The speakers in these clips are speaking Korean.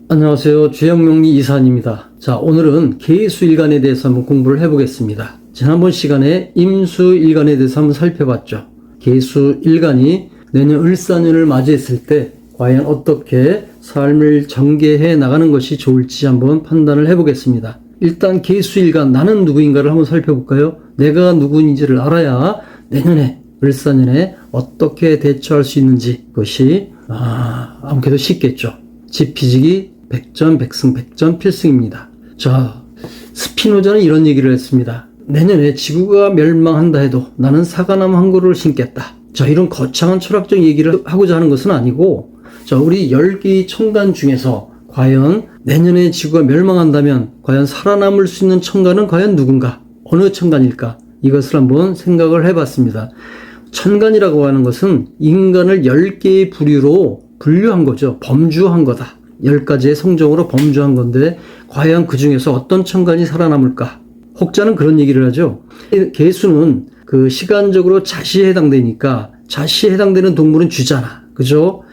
안녕하세요. 주영명리 이사님입니다. 자, 오늘은 계수일간에 대해서 한번 공부를 해보겠습니다. 지난번 시간에 임수일간에 대해서 한번 살펴봤죠. 계수일간이 내년 을사년을 맞이했을 때 과연 어떻게 삶을 전개해 나가는 것이 좋을지 한번 판단을 해보겠습니다. 일단 계수일간, 나는 누구인가를 한번 살펴볼까요? 내가 누구인지를 알아야 내년에 을사년에 어떻게 대처할 수 있는지, 그것이 아무래도 쉽겠죠. 지피지기 백전 백승 백전 필승입니다. 자, 스피노자는 이런 얘기를 했습니다. 내년에 지구가 멸망한다 해도 나는 사과나무 한 그루를 심겠다. 자, 이런 거창한 철학적 얘기를 하고자 하는 것은 아니고, 자, 우리 10개의 천간 중에서 과연 내년에 지구가 멸망한다면 과연 살아남을 수 있는 천간은 과연 누군가? 어느 천간일까? 이것을 한번 생각을 해봤습니다. 천간이라고 하는 것은 인간을 10개의 부류로 분류한 거죠. 범주한 거다. 10가지의 성정으로 범주한 건데 과연 그 중에서 어떤 천간이 살아남을까? 혹자는 그런 얘기를 하죠. 계수는 그 시간적으로 자시에 해당되니까 자시에 해당되는 동물은 쥐잖아. 그죠?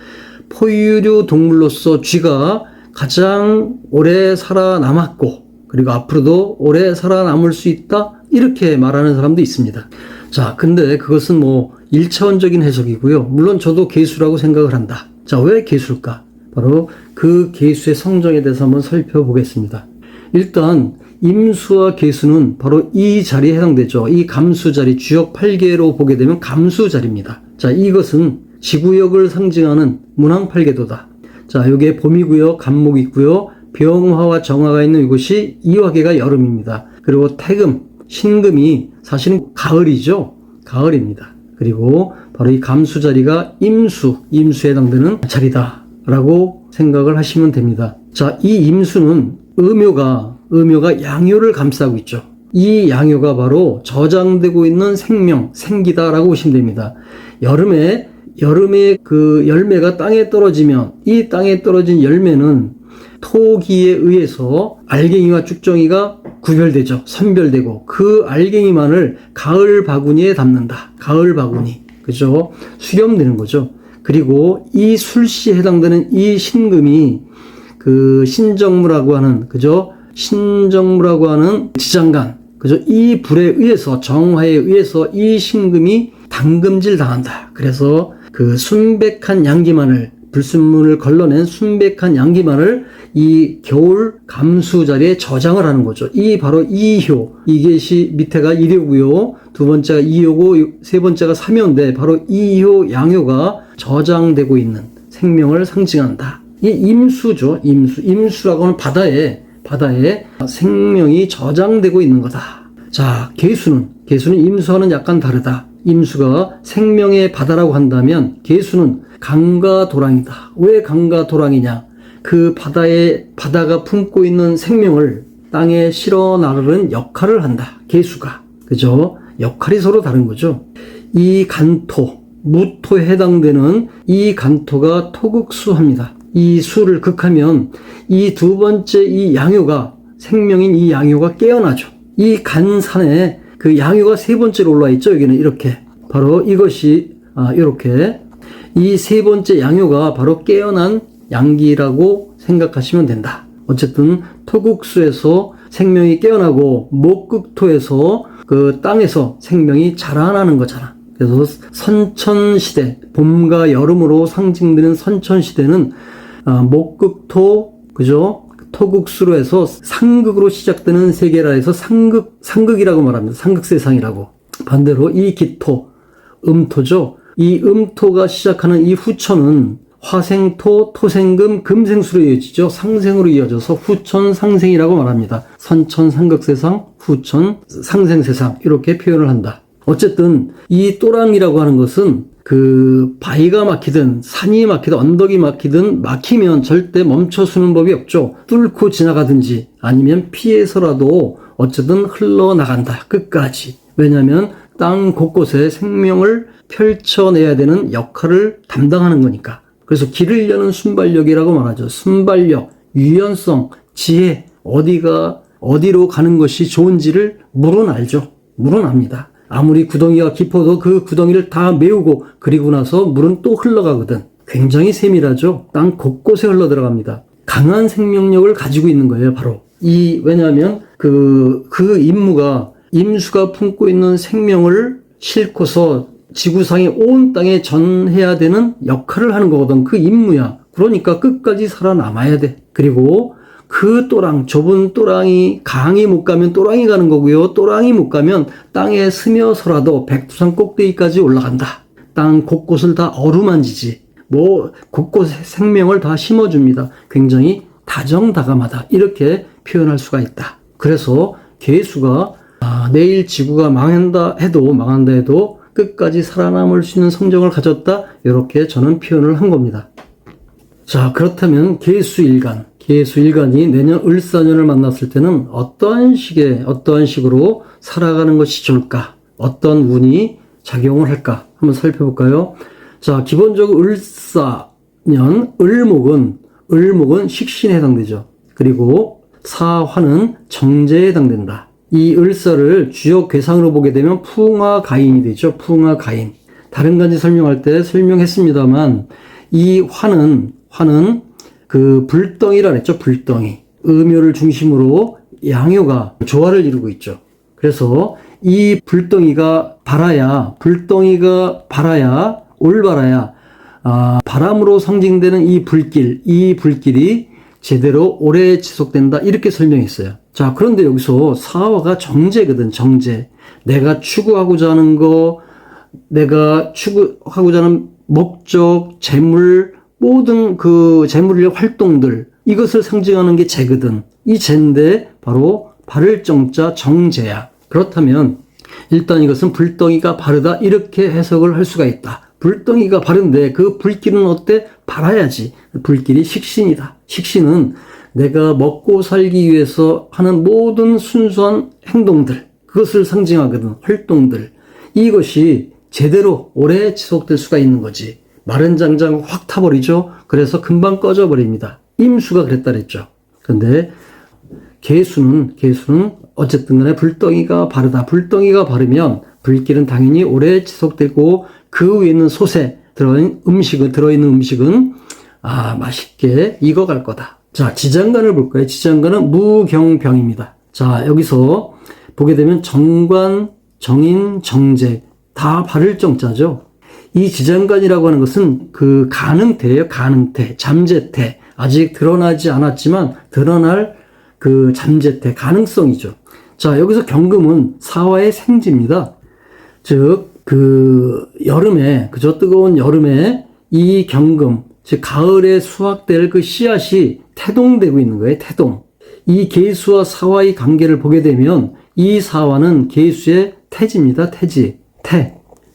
포유류 동물로서 쥐가 가장 오래 살아남았고 그리고 앞으로도 오래 살아남을 수 있다? 이렇게 말하는 사람도 있습니다. 자, 근데 그것은 뭐 1차원적인 해석이고요. 물론 저도 계수라고 생각을 한다. 자, 왜 계수일까? 바로 그 계수의 성정에 대해서 한번 살펴보겠습니다. 일단 임수와 계수는 바로 이 자리에 해당되죠. 이 감수자리, 주역 8개로 보게 되면 감수자리입니다. 자, 이것은 지구역을 상징하는 문항팔계도다. 자, 여기에 봄이고요, 간목이 있고요, 병화와 정화가 있는 이곳이 이화계가 여름입니다. 그리고 태금, 신금이 사실은 가을이죠. 가을입니다. 그리고 바로 이 감수자리가 임수에 해당되는 자리다라고 생각을 하시면 됩니다. 자, 이 임수는 음효가 양효를 감싸고 있죠. 이 양효가 바로 저장되고 있는 생명, 생기다라고 보시면 됩니다. 여름에 그 열매가 땅에 떨어지면 이 땅에 떨어진 열매는 토기에 의해서 알갱이와 쭉정이가 구별되죠. 선별되고 그 알갱이만을 가을 바구니에 담는다. 가을 바구니. 그죠? 수렴되는 거죠. 그리고 이 술시에 해당되는 이 신금이 그 신정무라고 하는, 그죠? 신정무라고 하는 지장간. 그죠? 이 불에 의해서, 정화에 의해서 이 신금이 당금질 당한다. 그래서 그 순백한 양기만을, 불순물을 걸러낸 순백한 양기만을 이 겨울 감수 자리에 저장을 하는 거죠. 이 바로 이효. 이게 밑에가 일효고요. 두 번째가 이효고 세 번째가 삼효인데 바로 이효, 양효가 저장되고 있는 생명을 상징한다. 이 임수죠. 임수라고 하는 바다에 생명이 저장되고 있는 거다. 자, 계수는 임수와는 약간 다르다. 임수가 생명의 바다라고 한다면 계수는 강과 도랑이다. 왜 강과 도랑이냐? 그 바다가 품고 있는 생명을 땅에 실어 나르는 역할을 한다. 계수가. 그죠? 역할이 서로 다른 거죠. 이 간토, 무토에 해당되는 이 간토가 토극수합니다. 이 수를 극하면 이 두 번째 이 양효가, 생명인 이 양효가 깨어나죠. 이 간산에 그 양효가 세 번째로 올라와 있죠. 여기는 이렇게. 바로 이것이, 이렇게. 이 세 번째 양효가 바로 깨어난 양기라고 생각하시면 된다. 어쨌든 토국수에서 생명이 깨어나고 목극토에서 그 땅에서 생명이 자라나는 거잖아. 그래서 선천시대, 봄과 여름으로 상징되는 선천시대는 목극토, 그죠? 토국수로 해서 상극으로 시작되는 세계라 해서 상극이라고 말합니다. 상극세상이라고. 반대로 이 기토, 음토죠. 이 음토가 시작하는 이 후천은 화생토, 토생금, 금생수로 이어지죠. 상생으로 이어져서 후천 상생이라고 말합니다. 선천 상극세상, 후천 상생세상 이렇게 표현을 한다. 어쨌든 이 또랑이라고 하는 것은 그 바위가 막히든 산이 막히든 언덕이 막히든 막히면 절대 멈춰서는 법이 없죠. 뚫고 지나가든지 아니면 피해서라도 어쨌든 흘러나간다. 끝까지. 왜냐하면 땅 곳곳에 생명을 펼쳐내야 되는 역할을 담당하는 거니까. 그래서 길을 여는 순발력이라고 말하죠. 순발력, 유연성, 지혜, 어디로 가는 것이 좋은지를 물은 알죠. 물은 압니다. 아무리 구덩이가 깊어도 그 구덩이를 다 메우고 그리고 나서 물은 또 흘러가거든. 굉장히 세밀하죠. 땅 곳곳에 흘러 들어갑니다. 강한 생명력을 가지고 있는 거예요, 바로. 왜냐하면 그 임무가 임수가 품고 있는 생명을 싣고서 지구상의 온 땅에 전해야 되는 역할을 하는 거거든. 그 임무야. 그러니까 끝까지 살아남아야 돼. 그리고 그 좁은 또랑이, 강이 못 가면 또랑이 가는 거고요. 또랑이 못 가면 땅에 스며서라도 백두산 꼭대기까지 올라간다. 땅 곳곳을 다 어루만지지. 곳곳에 생명을 다 심어줍니다. 굉장히 다정다감하다. 이렇게 표현할 수가 있다. 그래서 계수가 내일 지구가 망한다 해도 끝까지 살아남을 수 있는 성정을 가졌다. 이렇게 저는 표현을 한 겁니다. 자, 그렇다면 계수일간이 내년 을사년을 만났을 때는 어떠한 식으로 살아가는 것이 좋을까? 어떤 운이 작용을 할까? 한번 살펴볼까요? 자, 기본적으로 을사년, 을목은 식신에 해당되죠. 그리고 사화는 정제에 해당된다. 이 을사를 주역 괴상으로 보게 되면 풍화가인이 되죠. 풍화가인. 다른 간지 설명할 때 설명했습니다만, 이 화는 그 불덩이라 그랬죠. 불덩이. 음요를 중심으로 양요가 조화를 이루고 있죠. 그래서 이 불덩이가 올바라야, 바람으로 상징되는 이 불길이 제대로 오래 지속된다. 이렇게 설명했어요. 자, 그런데 여기서 사화가 정제거든, 정제. 내가 추구하고자 하는 목적, 재물, 모든 그 재물의 활동들, 이것을 상징하는 게 재거든. 이 재인데 바로 바를 정자 정제야. 그렇다면 일단 이것은 불덩이가 바르다 이렇게 해석을 할 수가 있다. 불덩이가 바른데 그 불길은 어때? 발아야지. 불길이 식신이다. 식신은 내가 먹고 살기 위해서 하는 모든 순수한 행동들, 그것을 상징하거든. 활동들. 이것이 제대로 오래 지속될 수가 있는 거지. 마른 장장 확 타버리죠. 그래서 금방 꺼져버립니다. 임수가 그랬다 그랬죠. 근데 계수는 어쨌든 간에 불덩이가 바르다. 불덩이가 바르면 불길은 당연히 오래 지속되고 그 위에 있는 솥에 들어있는 음식은 맛있게 익어갈 거다. 자, 지장간을 볼까요? 지장간은 무경병입니다. 자, 여기서 보게 되면 정관, 정인, 정제 다 바를 정자죠. 이 지장간이라고 하는 것은 그 가능태예요. 가능태, 잠재태. 아직 드러나지 않았지만 드러날 그 잠재태, 가능성이죠. 자, 여기서 경금은 사화의 생지입니다. 즉, 여름에, 뜨거운 여름에 이 경금, 즉, 가을에 수확될 그 씨앗이 태동되고 있는 거예요. 태동. 이 계수와 사화의 관계를 보게 되면 이 사화는 계수의 태지입니다.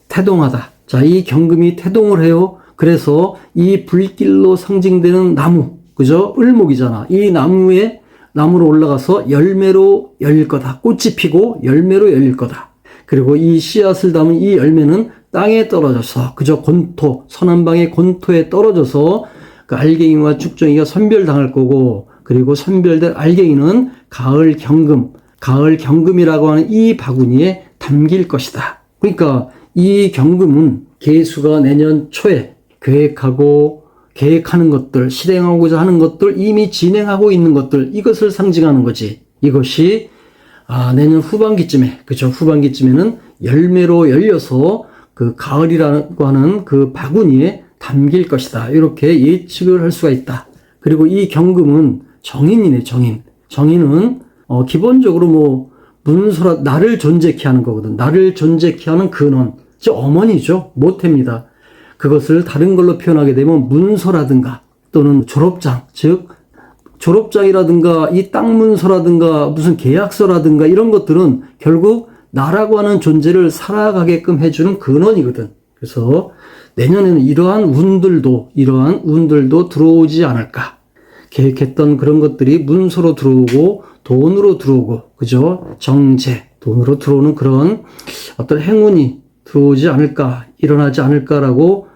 태동하다. 자, 이 경금이 태동을 해요. 그래서 이 불길로 상징되는 나무, 그죠? 을목이잖아. 이 나무로 올라가서 열매로 열릴 거다. 꽃이 피고 열매로 열릴 거다. 그리고 이 씨앗을 담은 이 열매는 땅에 떨어져서, 그죠? 서남방의 곤토에 떨어져서 그 알갱이와 쭉정이가 선별당할 거고, 그리고 선별된 알갱이는 가을 경금이라고 하는 이 바구니에 담길 것이다. 그러니까 이 경금은 계수가 내년 초에 계획하는 것들, 실행하고자 하는 것들, 이미 진행하고 있는 것들, 이것을 상징하는 거지. 이것이 내년 후반기쯤에는 열매로 열려서 그 가을이라고 하는 그 바구니에 담길 것이다. 이렇게 예측을 할 수가 있다. 그리고 이 경금은 정인이네, 정인. 정인은 기본적으로 문소라, 나를 존재케 하는 거거든. 나를 존재케 하는 근원, 즉 어머니죠. 모태입니다. 그것을 다른 걸로 표현하게 되면 문서라든가 또는 졸업장, 즉 졸업장이라든가 이 땅 문서라든가 무슨 계약서라든가 이런 것들은 결국 나라고 하는 존재를 살아가게끔 해주는 근원이거든. 그래서 내년에는 이러한 운들도 들어오지 않을까. 계획했던 그런 것들이 문서로 들어오고 돈으로 들어오고, 그죠? 정제, 돈으로 들어오는 그런 어떤 행운이 들어오지 않을까, 일어나지 않을까라고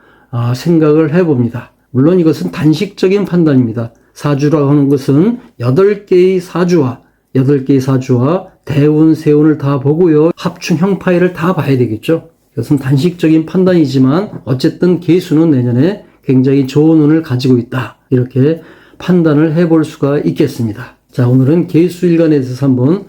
생각을 해봅니다. 물론 이것은 단식적인 판단입니다. 사주라고 하는 것은 8개의 사주와 대운, 세운을 다 보고요. 합충 형파일을 다 봐야 되겠죠. 이것은 단식적인 판단이지만 어쨌든 계수는 내년에 굉장히 좋은 운을 가지고 있다. 이렇게 판단을 해볼 수가 있겠습니다. 자, 오늘은 계수일간에 대해서 한번